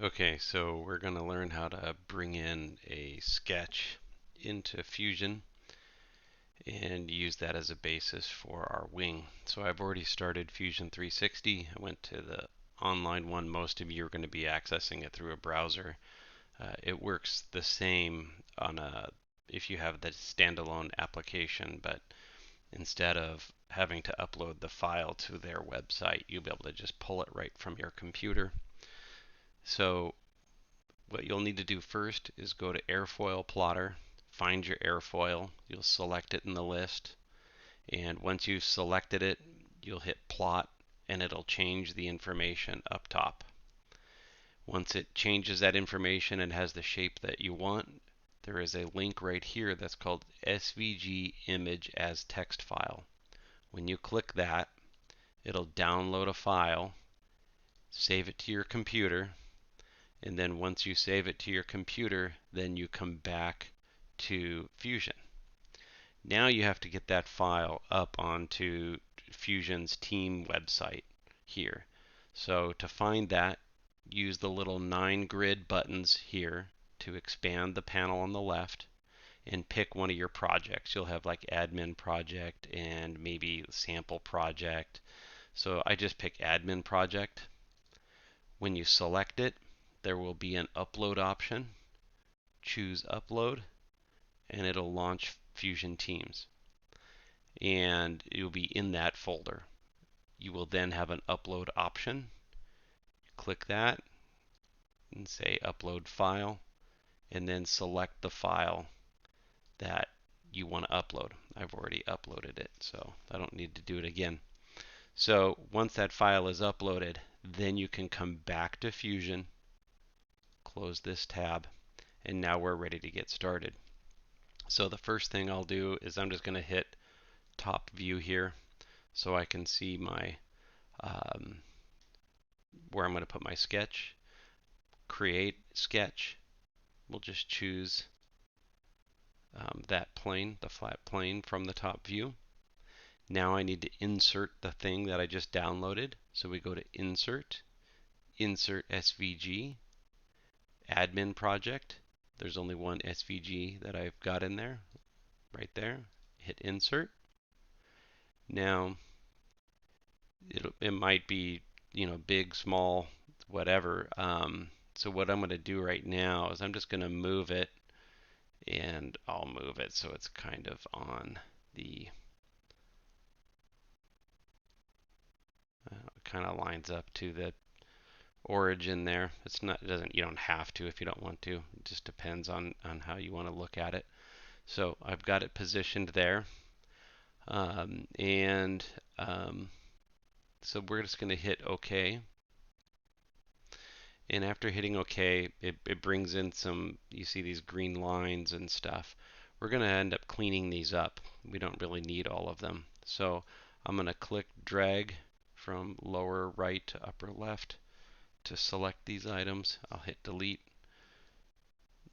Okay, so we're going to learn how to bring in a sketch into Fusion and use that as a basis for our wing. So I've already started Fusion 360. I went to the online one. Most of you are going to be accessing it through a browser. It works the same on if you have the standalone application, but instead of having to upload the file to their website, you'll be able to just pull it right from your computer. So what you'll need to do first is go to Airfoil Plotter, find your airfoil, you'll select it in the list, and once you've selected it, you'll hit Plot and it'll change the information up top. Once it changes that information and has the shape that you want, there is a link right here that's called SVG Image as Text File. When you click that, it'll download a file, save it to your computer, and then once you save it to your computer, then you come back to Fusion. Now you have to get that file up onto Fusion's team website here. So to find that, use the little 9 grid buttons here to expand the panel on the left and pick one of your projects. You'll have like admin project and maybe sample project. So I just pick admin project. When you select it, there will be an upload option. Choose upload and it'll launch Fusion Teams. And it will be in that folder. You will then have an upload option. Click that and say upload file and then select the file that you want to upload. I've already uploaded it, so I don't need to do it again. So once that file is uploaded, then you can come back to Fusion, close this tab, and now we're ready to get started. So the first thing I'll do is I'm just going to hit top view here so I can see my where I'm going to put my sketch. Create sketch. We'll just choose that plane, the flat plane from the top view. Now I need to insert the thing that I just downloaded. So we go to Insert, Insert SVG, Admin Project. There's only one SVG that I've got in there, right there. Hit Insert. Now it might be, big, small, whatever. So what I'm going to do right now is I'm just going to move it, and I'll move it so it's kind of on the kind of lines up to the origin there. It's not, it doesn't, you don't have to if you don't want to. It just depends on how you want to look at it. So I've got it positioned there. So we're just going to hit OK. And after hitting OK, it brings in some, you see these green lines and stuff. We're going to end up cleaning these up. We don't really need all of them. So I'm going to click drag from lower right to upper left to select these items. I'll hit delete,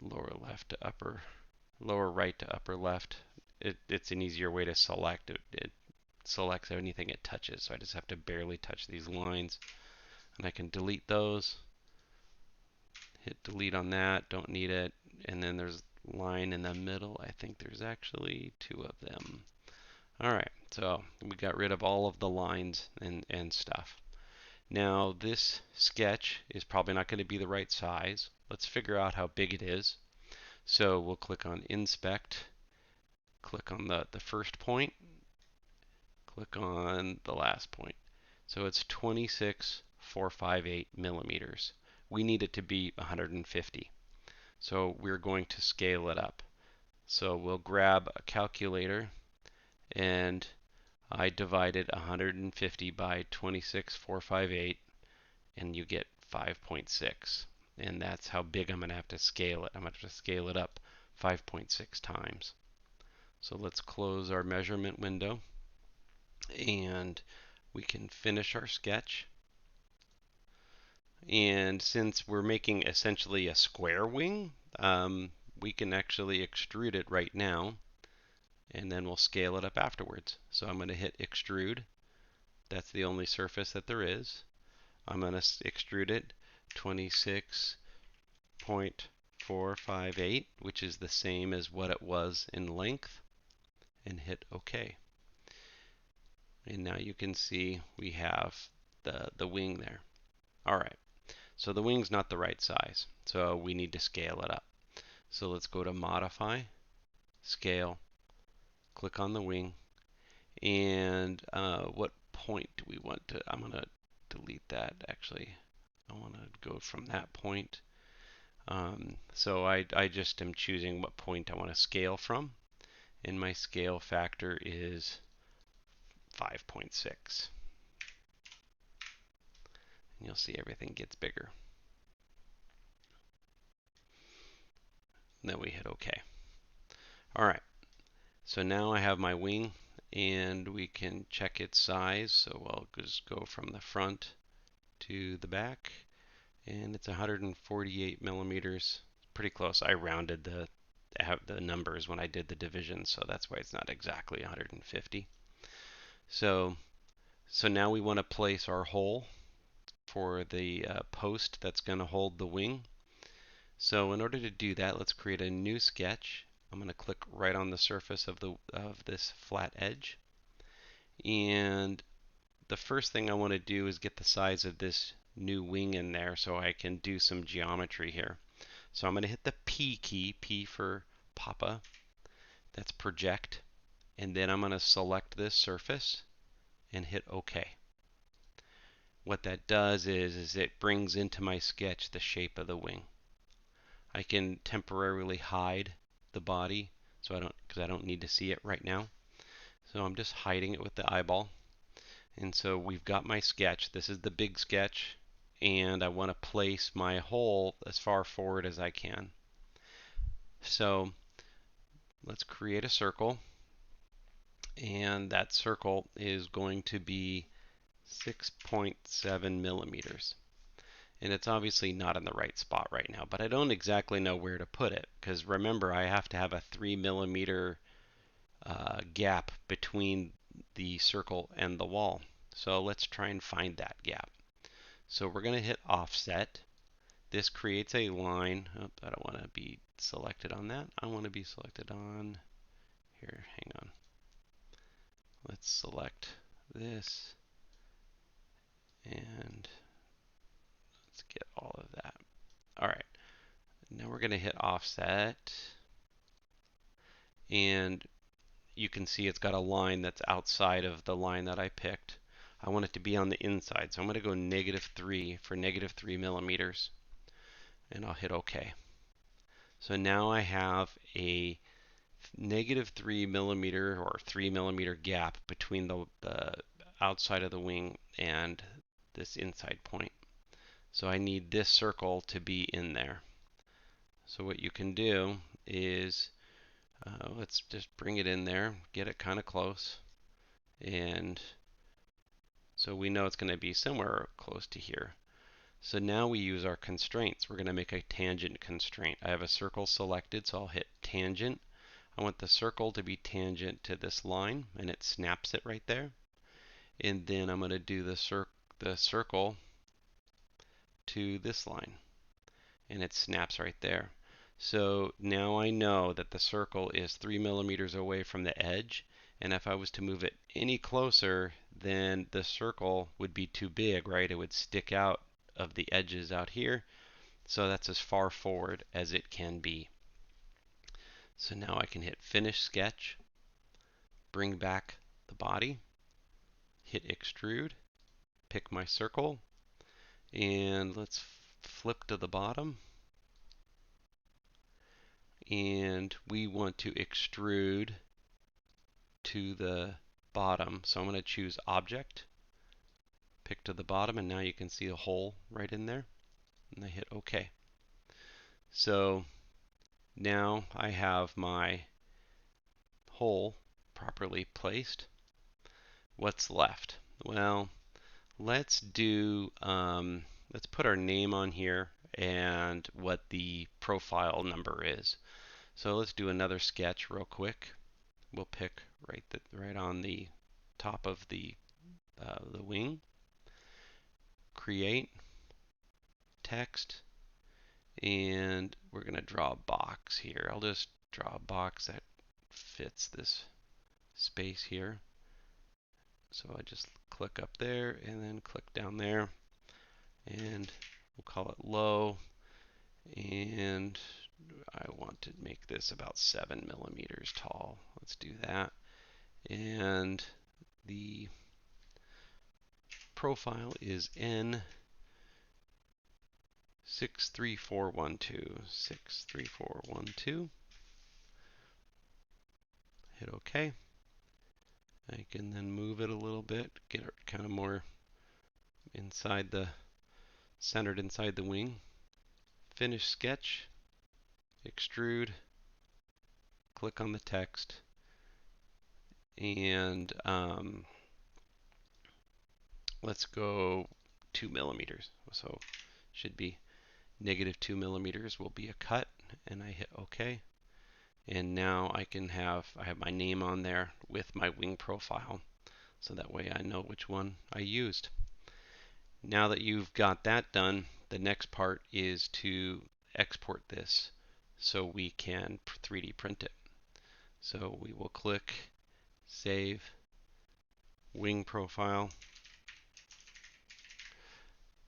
lower left to upper, lower right to upper left. It's an easier way to select it. It selects anything it touches, so I just have to barely touch these lines, and I can delete those. Hit delete on that, don't need it. And then there's line in the middle. I think there's actually 2 of them. Alright, so we got rid of all of the lines and stuff. Now this sketch is probably not going to be the right size. Let's figure out how big it is. So we'll click on Inspect, click on the first point, click on the last point. So it's 26,458 millimeters. We need it to be 150. So we're going to scale it up. So we'll grab a calculator, and I divided 150 by 26,458, and you get 5.6. And that's how big I'm going to have to scale it. I'm going to have to scale it up 5.6 times. So let's close our measurement window, and we can finish our sketch. And since we're making essentially a square wing, we can actually extrude it right now, and then we'll scale it up afterwards. So I'm going to hit extrude. That's the only surface that there is. I'm going to extrude it 26.458, which is the same as what it was in length, and hit OK. And now you can see we have the wing there. Alright, so the wing's not the right size, so we need to scale it up. So let's go to Modify, Scale, click on the wing, and what point do we want to, I'm going to delete that actually. I want to go from that point. So I just am choosing what point I want to scale from, and my scale factor is 5.6. And you'll see everything gets bigger. And then we hit OK. Alright, so now I have my wing, and we can check its size. So I'll just go from the front to the back, and it's 148 millimeters. Pretty close. I rounded the numbers when I did the division, so that's why it's not exactly 150. So now we want to place our hole for the post that's going to hold the wing. So in order to do that, let's create a new sketch. I'm going to click right on the surface of this flat edge, and the first thing I want to do is get the size of this new wing in there so I can do some geometry here. So I'm going to hit the P key, P for Papa. That's project, and then I'm going to select this surface and hit OK. What that does is it brings into my sketch the shape of the wing. I can temporarily hide the body because I don't need to see it right now. So I'm just hiding it with the eyeball. And so we've got my sketch. This is the big sketch, and I want to place my hole as far forward as I can. So let's create a circle, and that circle is going to be 6.7 millimeters. And it's obviously not in the right spot right now, but I don't exactly know where to put it, because remember, I have to have a 3 millimeter gap between the circle and the wall. So let's try and find that gap. So we're going to hit offset. This creates a line. Oh, I don't want to be selected on that. I want to be selected on here. Hang on. Let's select this, and let's get all of that. All right. Now we're going to hit offset, and you can see it's got a line that's outside of the line that I picked. I want it to be on the inside, so I'm going to go -3 for -3 millimeters, and I'll hit OK. So now I have a -3 millimeter or 3 millimeter gap between the outside of the wing and this inside point. So I need this circle to be in there. So what you can do is let's just bring it in there, get it kind of close, and so we know it's going to be somewhere close to here. So now we use our constraints. We're going to make a tangent constraint. I have a circle selected, so I'll hit tangent. I want the circle to be tangent to this line, and it snaps it right there. And then I'm going to do the circle to this line, and it snaps right there. So now I know that the circle is 3 millimeters away from the edge, and if I was to move it any closer, then the circle would be too big, right? It would stick out of the edges out here. So that's as far forward as it can be. So now I can hit Finish Sketch, bring back the body, hit Extrude, pick my circle, and let's flip to the bottom. And we want to extrude to the bottom. So I'm going to choose Object, pick to the bottom, and now you can see a hole right in there. And I hit OK. So now I have my hole properly placed. What's left? Well, let's put our name on here and what the profile number is. So let's do another sketch real quick. We'll pick right on the top of the wing. Create, text, and we're going to draw a box here. I'll just draw a box that fits this space here. So I just click up there and then click down there, and we'll call it low, and I want to make this about 7 millimeters tall. Let's do that. And the profile is N63412. 63412. Hit OK. I can then move it a little bit, get it kind of more inside the centered inside the wing. Finish sketch, extrude, click on the text, and let's go 2 millimeters. So should be -2 millimeters will be a cut, and I hit OK. And now I have my name on there with my wing profile, so that way I know which one I used. Now that you've got that done, the next part is to export this so we can 3D print it. So we will click Save, Wing Profile,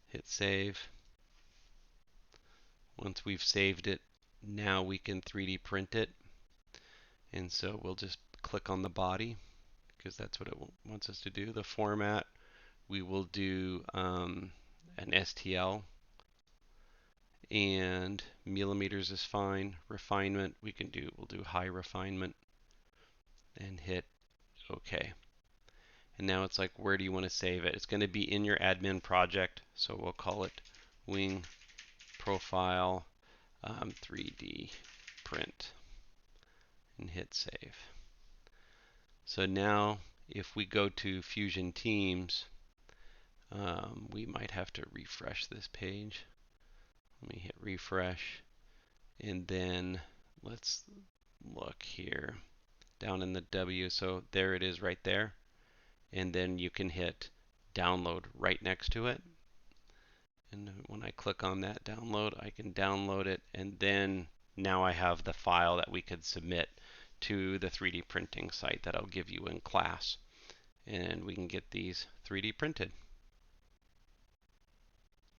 hit Save. Once we've saved it, now we can 3D print it. And so we'll just click on the body, because that's what it wants us to do. The format, we will do an STL, and millimeters is fine. Refinement, we'll do high refinement, and hit OK. And now it's like, where do you want to save it? It's going to be in your admin project, so we'll call it Wing Profile 3D Print, and hit Save. So now if we go to Fusion Teams, we might have to refresh this page. Let me hit refresh, and then let's look here down in the W. So there it is right there, and then you can hit download right next to it. And when I click on that download, I can download it, and then now I have the file that we could submit to the 3D printing site that I'll give you in class, and we can get these 3D printed.